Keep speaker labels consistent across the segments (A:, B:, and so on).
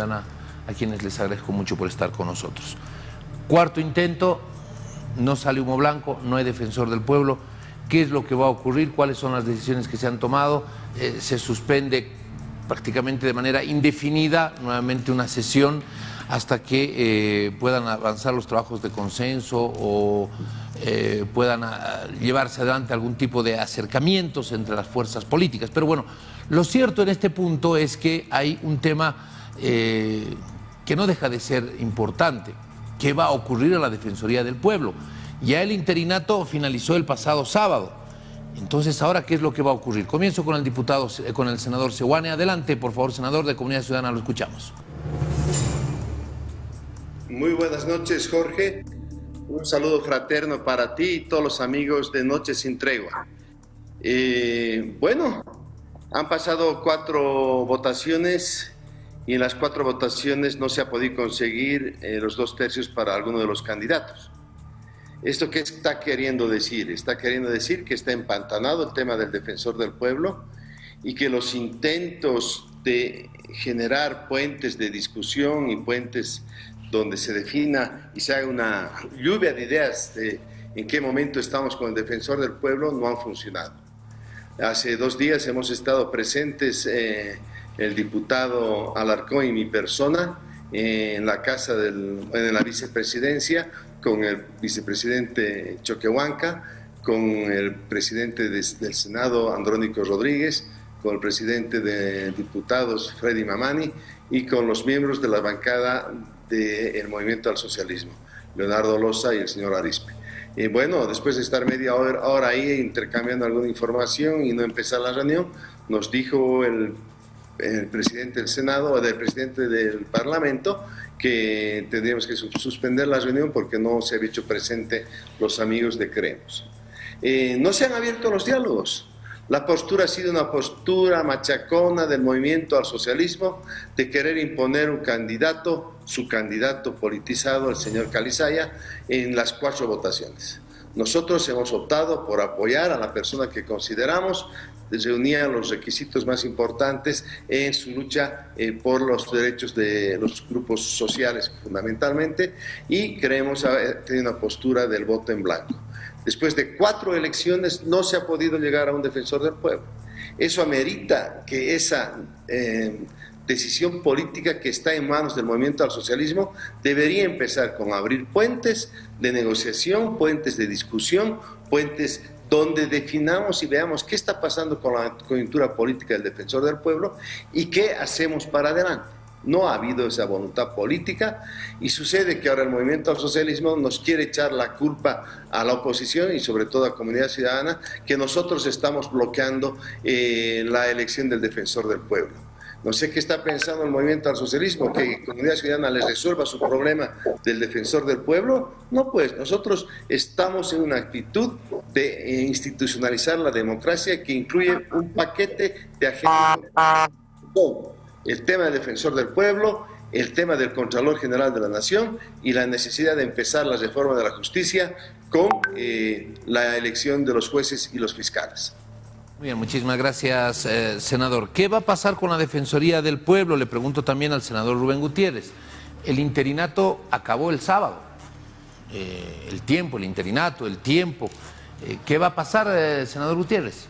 A: a quienes les agradezco mucho por estar con nosotros. Cuarto intento, no sale humo blanco, no hay defensor del pueblo. ¿Qué es lo que va a ocurrir? ¿Cuáles son las decisiones que se han tomado? Se suspende prácticamente de manera indefinida nuevamente una sesión hasta que puedan avanzar los trabajos de consenso o puedan llevarse adelante algún tipo de acercamientos entre las fuerzas políticas. Pero bueno, lo cierto en este punto es que hay un tema que no deja de ser importante. ¿Qué va a ocurrir a la Defensoría del Pueblo? Ya el interinato finalizó el pasado sábado. Entonces, ¿ahora qué es lo que va a ocurrir? Comienzo con el senador Sewane. Adelante, por favor, senador de Comunidad Ciudadana, lo escuchamos.
B: Muy buenas noches, Jorge. Un saludo fraterno para ti y todos los amigos de Noche Sin Tregua. Bueno, han pasado 4 votaciones y en las 4 votaciones no se ha podido conseguir los 2/3 para alguno de los candidatos. ¿Esto qué está queriendo decir? Está queriendo decir que está empantanado el tema del defensor del pueblo y que los intentos de generar puentes de discusión y puentes donde se defina y se haga una lluvia de ideas de en qué momento estamos con el defensor del pueblo no han funcionado. Hace 2 días hemos estado presentes el diputado Alarcón y mi persona en la casa en la vicepresidencia con el vicepresidente Choquehuanca, con el presidente del Senado Andrónico Rodríguez, con el presidente de diputados Freddy Mamani y con los miembros de la bancada del Movimiento al Socialismo, Leonardo Loza y el señor Arispe. Y bueno, después de estar media hora ahí intercambiando alguna información y no empezar la reunión, nos dijo el presidente del Senado o del presidente del Parlamento que tendríamos que suspender la reunión porque no se había hecho presente los amigos de Creemos. No se han abierto los diálogos. La postura ha sido una postura machacona del movimiento al socialismo de querer imponer un candidato, su candidato politizado, el señor Calizaya, en las 4 votaciones. Nosotros hemos optado por apoyar a la persona que consideramos reunía los requisitos más importantes en su lucha por los derechos de los grupos sociales fundamentalmente y creemos haber tenido una postura del voto en blanco. Después de 4 elecciones no se ha podido llegar a un defensor del pueblo. Eso amerita que esa decisión política que está en manos del movimiento al socialismo debería empezar con abrir puentes de negociación, puentes de discusión, puentes donde definamos y veamos qué está pasando con la coyuntura política del defensor del pueblo y qué hacemos para adelante. No ha habido esa voluntad política y sucede que ahora el movimiento al socialismo nos quiere echar la culpa a la oposición y sobre todo a Comunidad Ciudadana que nosotros estamos bloqueando la elección del defensor del pueblo. No sé qué está pensando el movimiento al socialismo, que Comunidad Ciudadana les resuelva su problema del defensor del pueblo. No, pues nosotros estamos en una actitud de institucionalizar la democracia que incluye un paquete de agenda. El tema del defensor del pueblo, el tema del Contralor General de la Nación y la necesidad de empezar la reforma de la justicia con la elección de los jueces y los fiscales.
A: Muy bien, muchísimas gracias, senador. ¿Qué va a pasar con la Defensoría del Pueblo? Le pregunto también al senador Rubén Gutiérrez. El interinato acabó el sábado. El interinato, el tiempo. ¿Qué va a pasar, senador Gutiérrez?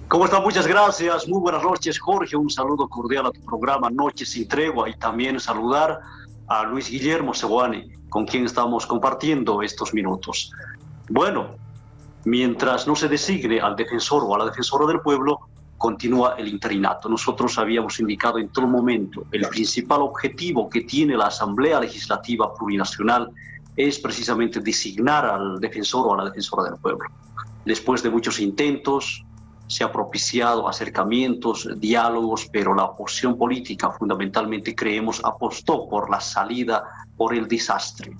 C: ¿Cómo está? Muchas gracias. Muy buenas noches, Jorge. Un saludo cordial a tu programa Noche Sin Tregua y también saludar a Luis Guillermo Sewane, con quien estamos compartiendo estos minutos. Bueno, mientras no se designe al defensor o a la defensora del pueblo, continúa el interinato. Nosotros habíamos indicado en todo momento el principal objetivo que tiene la Asamblea Legislativa Plurinacional es precisamente designar al defensor o a la defensora del pueblo. Después de muchos intentos, se han propiciado acercamientos, diálogos, pero la oposición política fundamentalmente creemos apostó por la salida, por el desastre.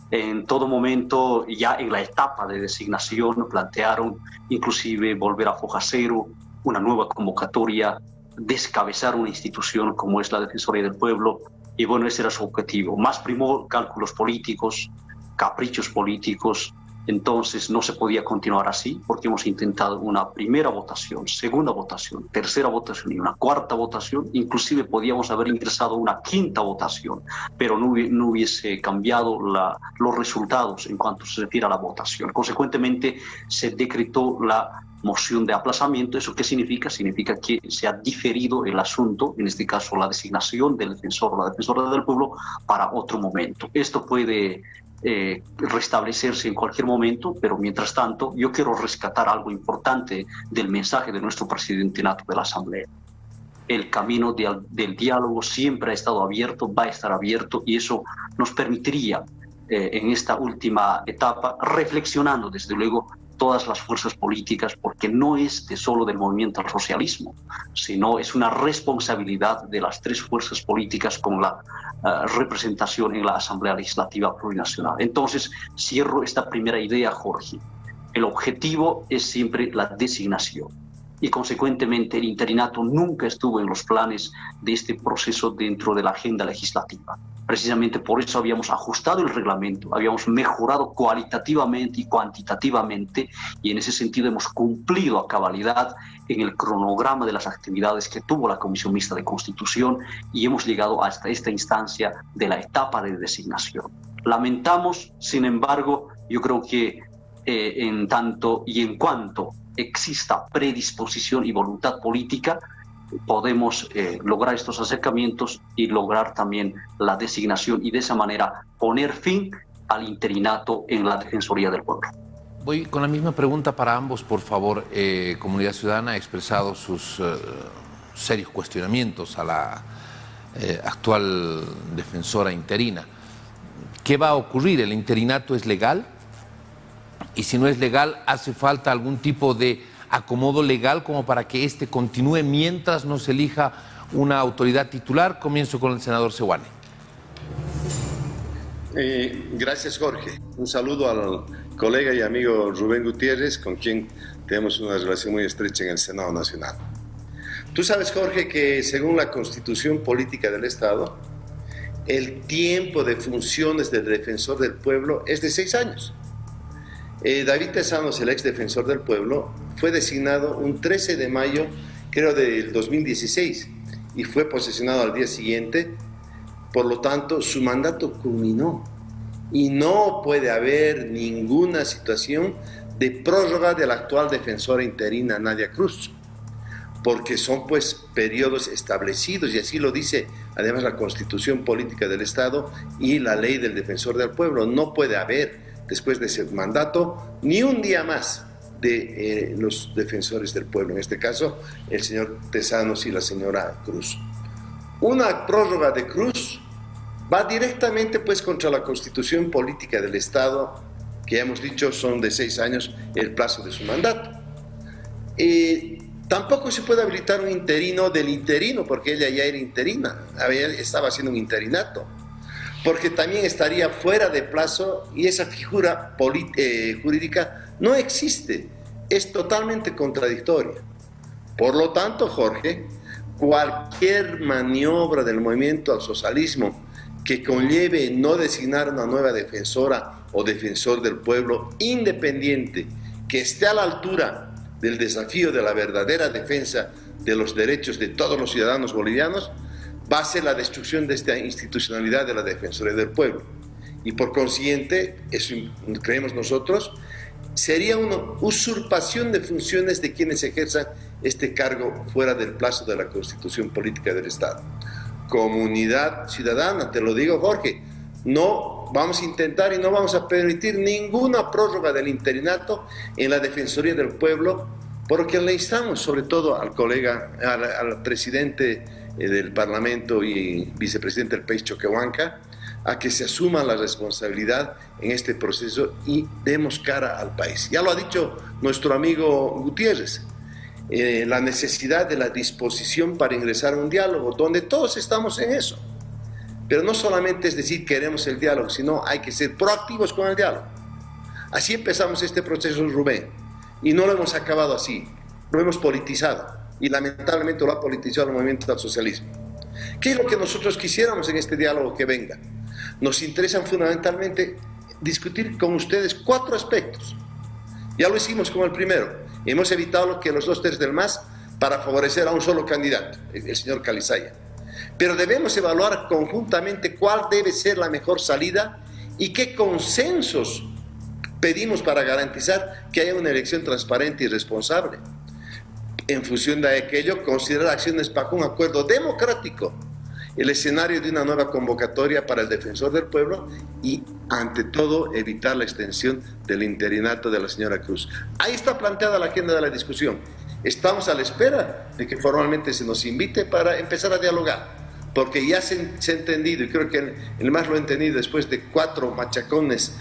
C: En todo momento, ya en la etapa de designación, plantearon inclusive volver a foja cero, una nueva convocatoria, descabezar una institución como es la Defensoría del Pueblo, y bueno, ese era su objetivo. Más primó cálculos políticos, caprichos políticos, Entonces no se podía continuar así porque hemos intentado una primera votación, segunda votación, tercera votación y una cuarta votación. Inclusive podíamos haber ingresado una quinta votación, pero no hubiese cambiado los resultados en cuanto se refiere a la votación. Consecuentemente se decretó la moción de aplazamiento. ¿Eso qué significa? Significa que se ha diferido el asunto, en este caso la designación del defensor o la defensora del pueblo, para otro momento. Esto puede restablecerse en cualquier momento, pero mientras tanto yo quiero rescatar algo importante del mensaje de nuestro presidente nato de la Asamblea. El camino del diálogo siempre ha estado abierto, va a estar abierto, y eso nos permitiría en esta última etapa, reflexionando desde luego todas las fuerzas políticas, porque no es solo del movimiento al socialismo, sino es una responsabilidad de las tres fuerzas políticas con la representación en la Asamblea Legislativa Plurinacional. Entonces, cierro esta primera idea, Jorge. El objetivo es siempre la designación y, consecuentemente, el interinato nunca estuvo en los planes de este proceso dentro de la agenda legislativa. Precisamente por eso habíamos ajustado el reglamento, habíamos mejorado cualitativamente y cuantitativamente, y en ese sentido hemos cumplido a cabalidad en el cronograma de las actividades que tuvo la Comisión Mixta de Constitución, y hemos llegado hasta esta instancia de la etapa de designación. Lamentamos, sin embargo, yo creo que en tanto y en cuanto exista predisposición y voluntad política, podemos lograr estos acercamientos y lograr también la designación, y de esa manera poner fin al interinato en la Defensoría del Pueblo.
A: Voy con la misma pregunta para ambos, por favor. Comunidad Ciudadana ha expresado sus serios cuestionamientos a la actual defensora interina. ¿Qué va a ocurrir? ¿El interinato es legal? Y si no es legal, ¿hace falta algún tipo de acomodo legal como para que este continúe mientras no se elija una autoridad titular? Comienzo con el senador Sewane.
B: Gracias, Jorge. Un saludo al colega y amigo Rubén Gutiérrez, con quien tenemos una relación muy estrecha en el Senado Nacional. Tú sabes, Jorge, que según la Constitución Política del Estado, el tiempo de funciones del defensor del pueblo es de 6 años. David Tezanos, el ex defensor del pueblo, fue designado un 13 de mayo, creo, del 2016, y fue posesionado al día siguiente. Por lo tanto, su mandato culminó y no puede haber ninguna situación de prórroga de la actual defensora interina Nadia Cruz, porque son pues periodos establecidos, y así lo dice además la Constitución Política del Estado y la Ley del Defensor del Pueblo. No puede haber, después de ese mandato, ni un día más de los defensores del pueblo, en este caso el señor Tezanos y la señora Cruz. Una prórroga de Cruz va directamente pues contra la Constitución Política del Estado, que ya hemos dicho son de 6 años el plazo de su mandato. Tampoco se puede habilitar un interino del interino, porque ella ya era interina, estaba haciendo un interinato, porque también estaría fuera de plazo, y esa figura jurídica no existe, es totalmente contradictoria. Por lo tanto, Jorge, cualquier maniobra del movimiento al socialismo que conlleve no designar una nueva defensora o defensor del pueblo independiente, que esté a la altura del desafío de la verdadera defensa de los derechos de todos los ciudadanos bolivianos, va a ser la destrucción de esta institucionalidad de la Defensoría del Pueblo. Y por consiguiente, eso creemos nosotros, sería una usurpación de funciones de quienes ejerzan este cargo fuera del plazo de la Constitución Política del Estado. Comunidad ciudadana, te lo digo, Jorge, no vamos a intentar y no vamos a permitir ninguna prórroga del interinato en la Defensoría del Pueblo, porque le instamos sobre todo al colega, al presidente del Parlamento y vicepresidente del país, Choquehuanca, a que se asuma la responsabilidad en este proceso y demos cara al país. Ya lo ha dicho nuestro amigo Gutiérrez, la necesidad de la disposición para ingresar a un diálogo, donde todos estamos en eso. Pero no solamente es decir queremos el diálogo, sino hay que ser proactivos con el diálogo. Así empezamos este proceso, Rubén, y no lo hemos acabado así, lo hemos politizado, y lamentablemente lo ha politizado el movimiento del socialismo. ¿Qué es lo que nosotros quisiéramos en este diálogo que venga? Nos interesan fundamentalmente discutir con ustedes 4 aspectos. Ya lo hicimos con el primero. Hemos evitado que los 2 tercios del MAS para favorecer a un solo candidato, el señor Calizaya. Pero debemos evaluar conjuntamente cuál debe ser la mejor salida y qué consensos pedimos para garantizar que haya una elección transparente y responsable. En función de aquello, considerar acciones bajo un acuerdo democrático, el escenario de una nueva convocatoria para el defensor del pueblo y, ante todo, evitar la extensión del interinato de la señora Cruz. Ahí está planteada la agenda de la discusión. Estamos a la espera de que formalmente se nos invite para empezar a dialogar, porque ya se ha entendido, y creo que el MAS lo ha entendido después de 4 machaconas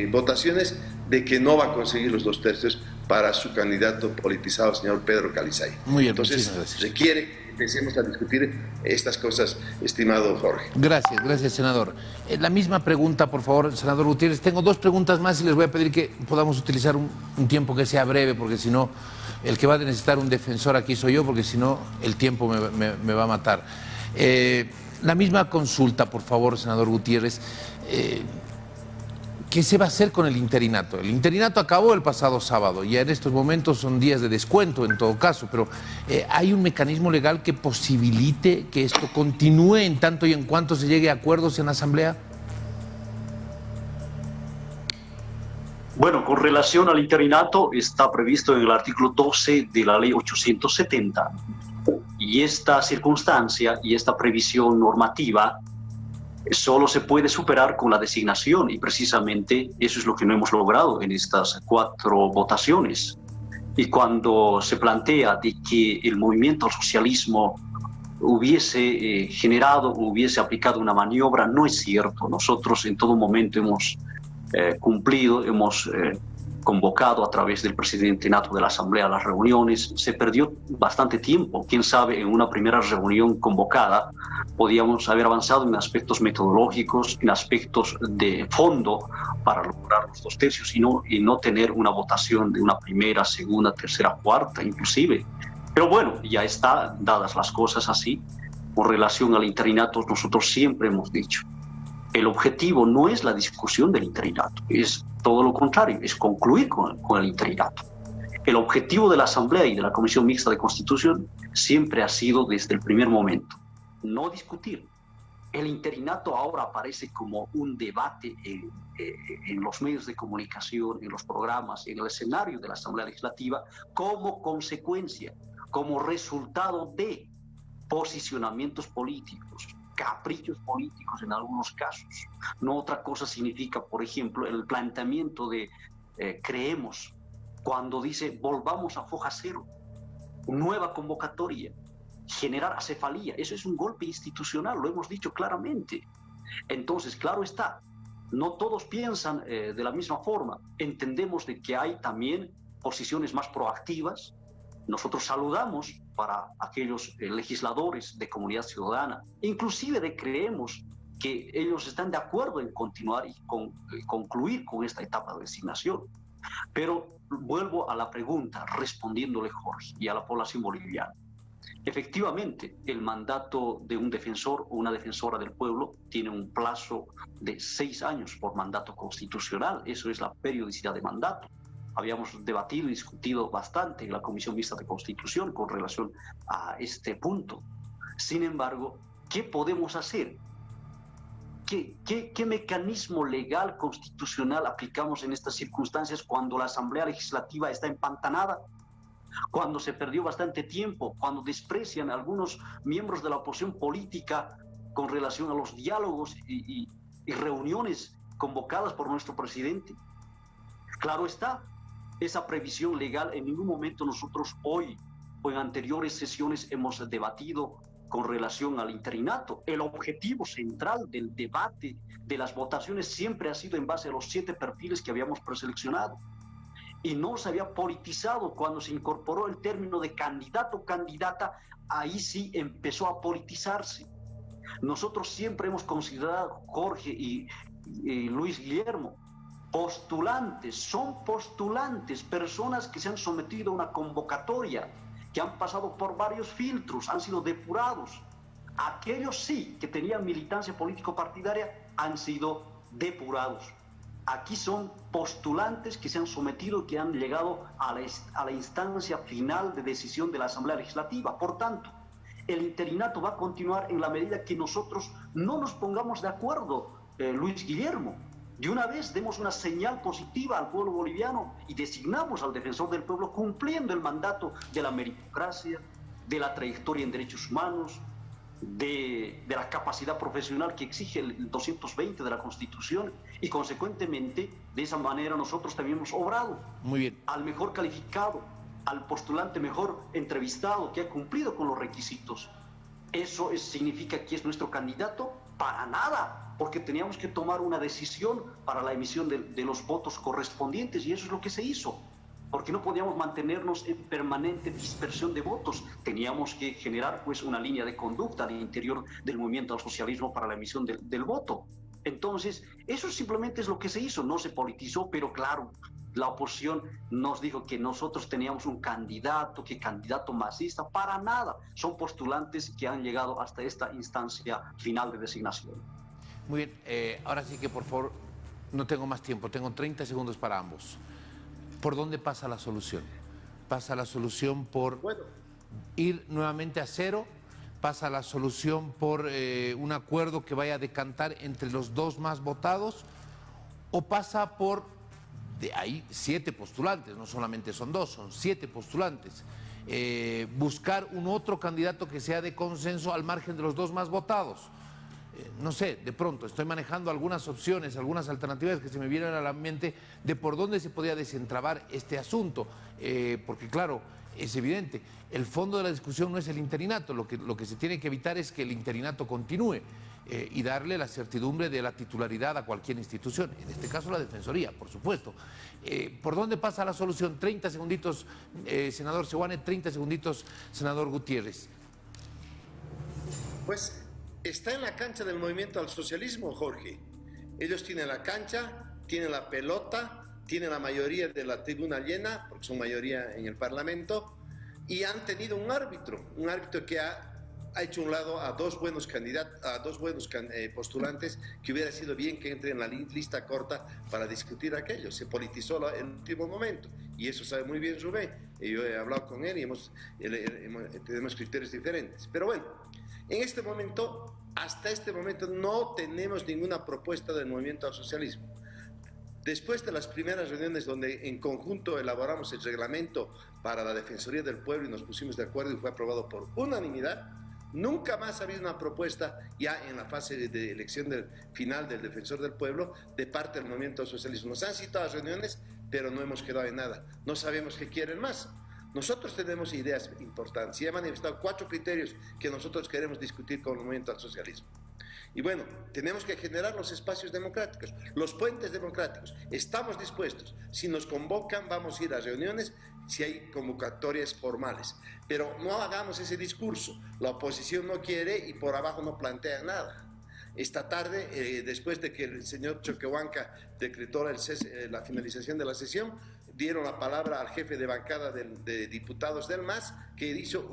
B: votaciones, de que no va a conseguir los 2 tercios para su candidato politizado, señor Pedro Calizaya.
A: Muy bien,
B: entonces requiere que empecemos a discutir estas cosas, estimado Jorge.
A: Gracias, senador. La misma pregunta, por favor, senador Gutiérrez. Tengo 2 preguntas más y les voy a pedir que podamos utilizar un tiempo que sea breve, porque si no, el que va a necesitar un defensor aquí soy yo, porque si no, el tiempo me va a matar. La misma consulta, por favor, senador Gutiérrez. ¿Qué se va a hacer con el interinato? El interinato acabó el pasado sábado y en estos momentos son días de descuento en todo caso, pero ¿hay un mecanismo legal que posibilite que esto continúe en tanto y en cuanto se llegue a acuerdos en la Asamblea?
C: Bueno, con relación al interinato, está previsto en el artículo 12 de la ley 870. Y esta circunstancia y esta previsión normativa solo se puede superar con la designación, y precisamente eso es lo que no hemos logrado en estas 4 votaciones. Y cuando se plantea de que el movimiento al socialismo hubiese hubiese aplicado una maniobra, no es cierto. Nosotros en todo momento hemos cumplido, hemos convocado a través del presidente nato de la Asamblea a las reuniones. Se perdió bastante tiempo. Quién sabe, en una primera reunión convocada podíamos haber avanzado en aspectos metodológicos, en aspectos de fondo para lograr los 2 tercios y no tener una votación de una primera, segunda, tercera, cuarta inclusive. Pero bueno, ya está, dadas las cosas así. Con relación al interinato, nosotros siempre hemos dicho, el objetivo no es la discusión del interinato, es todo lo contrario, es concluir con el interinato. El objetivo de la Asamblea y de la Comisión Mixta de Constitución siempre ha sido, desde el primer momento, no discutir. El interinato ahora aparece como un debate en los medios de comunicación, en los programas, en el escenario de la Asamblea Legislativa, como consecuencia, como resultado de posicionamientos políticos, caprichos políticos en algunos casos. No otra cosa significa, por ejemplo, el planteamiento de creemos, cuando dice volvamos a foja cero, nueva convocatoria, generar acefalía. Eso es un golpe institucional, lo hemos dicho claramente. Entonces, claro está, no todos piensan de la misma forma. Entendemos de que hay también posiciones más proactivas. Nosotros saludamos para aquellos legisladores de comunidad ciudadana, inclusive creemos que ellos están de acuerdo en continuar y concluir con esta etapa de designación. Pero vuelvo a la pregunta, respondiéndole Jorge y a la población boliviana. Efectivamente, el mandato de un defensor o una defensora del pueblo tiene un plazo de 6 años por mandato constitucional. Eso es la periodicidad de mandato. Habíamos debatido y discutido bastante en la Comisión Mixta de Constitución con relación a este punto. Sin embargo, ¿qué podemos hacer? ¿Qué mecanismo legal constitucional aplicamos en estas circunstancias cuando la Asamblea Legislativa está empantanada? Cuando se perdió bastante tiempo, cuando desprecian a algunos miembros de la oposición política con relación a los diálogos y reuniones convocadas por nuestro presidente. Claro está, esa previsión legal en ningún momento nosotros hoy o en anteriores sesiones hemos debatido con relación al interinato. El objetivo central del debate, de las votaciones, siempre ha sido en base a los 7 perfiles que habíamos preseleccionado. Y no se había politizado. Cuando se incorporó el término de candidato o candidata, ahí sí empezó a politizarse. Nosotros siempre hemos considerado, Jorge y Luis Guillermo, postulantes, son postulantes, personas que se han sometido a una convocatoria, que han pasado por varios filtros, han sido depurados. Aquellos sí que tenían militancia político-partidaria han sido depurados. Aquí son postulantes que se han sometido, que han llegado a la instancia final de decisión de la Asamblea Legislativa. Por tanto, el interinato va a continuar en la medida que nosotros no nos pongamos de acuerdo, Luis Guillermo. De una vez demos una señal positiva al pueblo boliviano y designamos al defensor del pueblo cumpliendo el mandato de la meritocracia, de la trayectoria en derechos humanos, de la capacidad profesional que exige el 220 de la Constitución, y consecuentemente de esa manera nosotros también hemos obrado.
A: Muy bien.
C: Al mejor calificado, al postulante mejor entrevistado, que ha cumplido con los requisitos. ¿Eso significa que es nuestro candidato? Para nada, porque teníamos que tomar una decisión para la emisión de los votos correspondientes, y eso es lo que se hizo. Porque no podíamos mantenernos en permanente dispersión de votos. Teníamos que generar pues una línea de conducta al interior del movimiento al socialismo para la emisión del voto. Entonces, eso simplemente es lo que se hizo, no se politizó, pero claro, la oposición nos dijo que nosotros teníamos un candidato, que candidato masista, para nada. Son postulantes que han llegado hasta esta instancia final de designación.
A: Muy bien, ahora sí que por favor, no tengo más tiempo, tengo 30 segundos para ambos. ¿Por dónde pasa la solución? ¿Pasa la solución por ir nuevamente a cero? ¿Pasa la solución por un acuerdo que vaya a decantar entre los dos más votados? ¿O pasa por, de ahí 7 postulantes, no solamente son 2, son 7 postulantes, buscar un otro candidato que sea de consenso al margen de los 2 más votados? No sé, de pronto estoy manejando algunas opciones, algunas alternativas que se me vienen a la mente de por dónde se podría desentrabar este asunto, porque claro, es evidente, el fondo de la discusión no es el interinato, lo que se tiene que evitar es que el interinato continúe y darle la certidumbre de la titularidad a cualquier institución, en este caso la Defensoría, por supuesto. ¿Por dónde pasa la solución? 30 segunditos, senador Seoane, 30 segunditos, senador Gutiérrez.
B: Pues está en la cancha del movimiento al socialismo, Jorge. Ellos tienen la cancha, tienen la pelota, tienen la mayoría de la tribuna llena, porque son mayoría en el Parlamento, y han tenido un árbitro que ha hecho un lado a 2 buenos candidatos, a 2 buenos postulantes, que hubiera sido bien que entren en la lista corta para discutir aquello. Se politizó en el último momento, y eso sabe muy bien Rubén. Yo he hablado con él y tenemos criterios diferentes. Pero bueno, en este momento, hasta este momento, no tenemos ninguna propuesta del movimiento al socialismo. Después de las primeras reuniones donde en conjunto elaboramos el reglamento para la Defensoría del Pueblo y nos pusimos de acuerdo y fue aprobado por unanimidad, nunca más ha habido una propuesta ya en la fase de elección final del Defensor del Pueblo de parte del movimiento al socialismo. Nos han citado a reuniones, pero no hemos quedado en nada. No sabemos qué quieren más. Nosotros tenemos ideas importantes y he manifestado 4 criterios que nosotros queremos discutir con el movimiento al socialismo. Y bueno, tenemos que generar los espacios democráticos, los puentes democráticos. Estamos dispuestos. Si nos convocan, vamos a ir a reuniones si hay convocatorias formales. Pero no hagamos ese discurso. La oposición no quiere y por abajo no plantea nada. Esta tarde, después de que el señor Choquehuanca decretó la finalización de la sesión, dieron la palabra al jefe de bancada de diputados del MAS, que leyó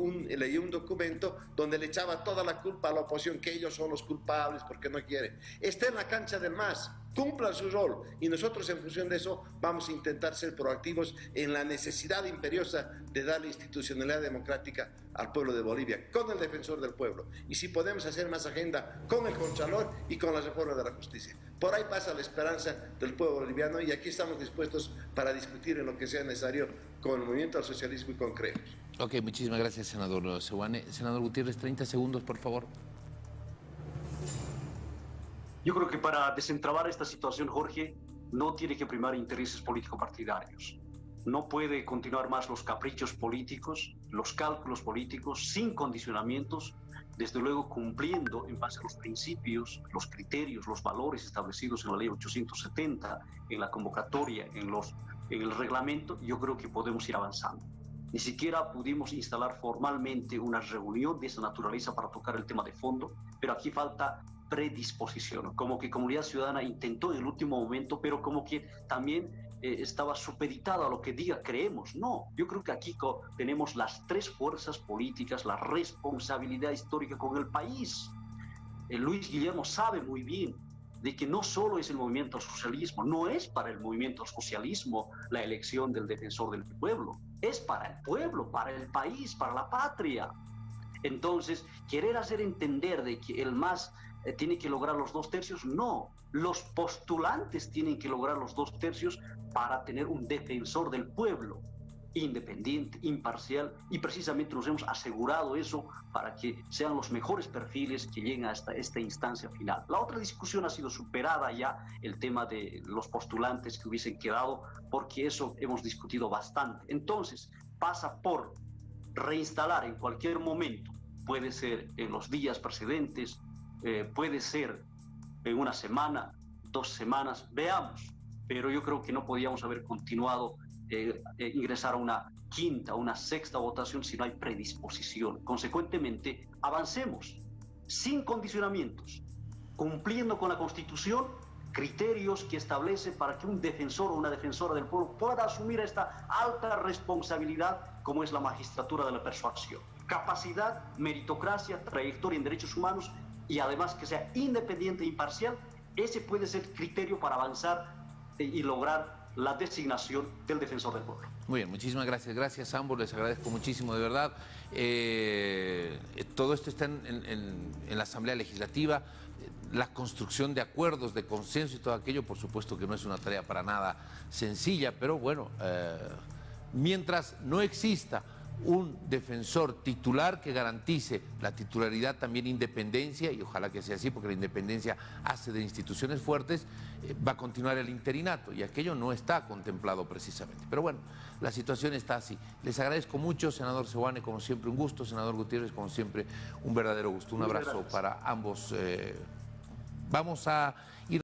B: un documento donde le echaba toda la culpa a la oposición, que ellos son los culpables porque no quieren. Está en la cancha del MAS, cumpla su rol, y nosotros en función de eso vamos a intentar ser proactivos en la necesidad imperiosa de darle institucionalidad democrática al pueblo de Bolivia, con el defensor del pueblo, y si podemos hacer más agenda con el Contralor y con la reforma de la justicia. Por ahí pasa la esperanza del pueblo boliviano, y aquí estamos dispuestos para discutir en lo que sea necesario con el movimiento al socialismo y con CREOS.
A: Ok, muchísimas gracias, senador Seoane. Senador Gutiérrez, 30 segundos, por favor.
C: Yo creo que para desentrabar esta situación, Jorge, no tiene que primar intereses político-partidarios. No puede continuar más los caprichos políticos, los cálculos políticos, sin condicionamientos, desde luego cumpliendo en base a los principios, los criterios, los valores establecidos en la ley 870, en la convocatoria, en el reglamento. Yo creo que podemos ir avanzando. Ni siquiera pudimos instalar formalmente una reunión de esa naturaleza para tocar el tema de fondo, pero aquí falta predisposición, como que Comunidad Ciudadana intentó en el último momento, pero como que también estaba supeditado a lo que diga creemos. No, yo creo que aquí tenemos las 3 fuerzas políticas, la responsabilidad histórica con el país. Luis Guillermo sabe muy bien de que no solo es el movimiento al socialismo, no es para el movimiento al socialismo la elección del defensor del pueblo, es para el pueblo, para el país, para la patria. Entonces, querer hacer entender de que el MAS tiene que lograr los 2/3, no. Los postulantes tienen que lograr los 2/3 para tener un defensor del pueblo, independiente, imparcial, y precisamente nos hemos asegurado eso para que sean los mejores perfiles que lleguen hasta esta instancia final. La otra discusión ha sido superada ya, el tema de los postulantes que hubiesen quedado, porque eso hemos discutido bastante. Entonces, pasa por reinstalar en cualquier momento, puede ser en los días precedentes, puede ser en una semana, 2 semanas, veamos, pero yo creo que no podíamos haber continuado ingresar a una quinta, una sexta votación si no hay predisposición. Consecuentemente, avancemos sin condicionamientos, cumpliendo con la Constitución, criterios que establece para que un defensor o una defensora del pueblo pueda asumir esta alta responsabilidad como es la magistratura de la persuasión. Capacidad, meritocracia, trayectoria en derechos humanos y además que sea independiente e imparcial, ese puede ser criterio para avanzar y lograr la designación del defensor del pueblo.
A: Muy bien, muchísimas gracias. Gracias a ambos, les agradezco muchísimo, de verdad. Todo esto está en la Asamblea Legislativa. La construcción de acuerdos, de consenso y todo aquello, por supuesto que no es una tarea para nada sencilla, pero bueno, mientras no exista un defensor titular que garantice la titularidad, también independencia, y ojalá que sea así porque la independencia hace de instituciones fuertes, va a continuar el interinato y aquello no está contemplado precisamente. Pero bueno, la situación está así. Les agradezco mucho, senador Seoane, como siempre un gusto, senador Gutiérrez, como siempre un verdadero gusto. Un abrazo para ambos. Vamos a ir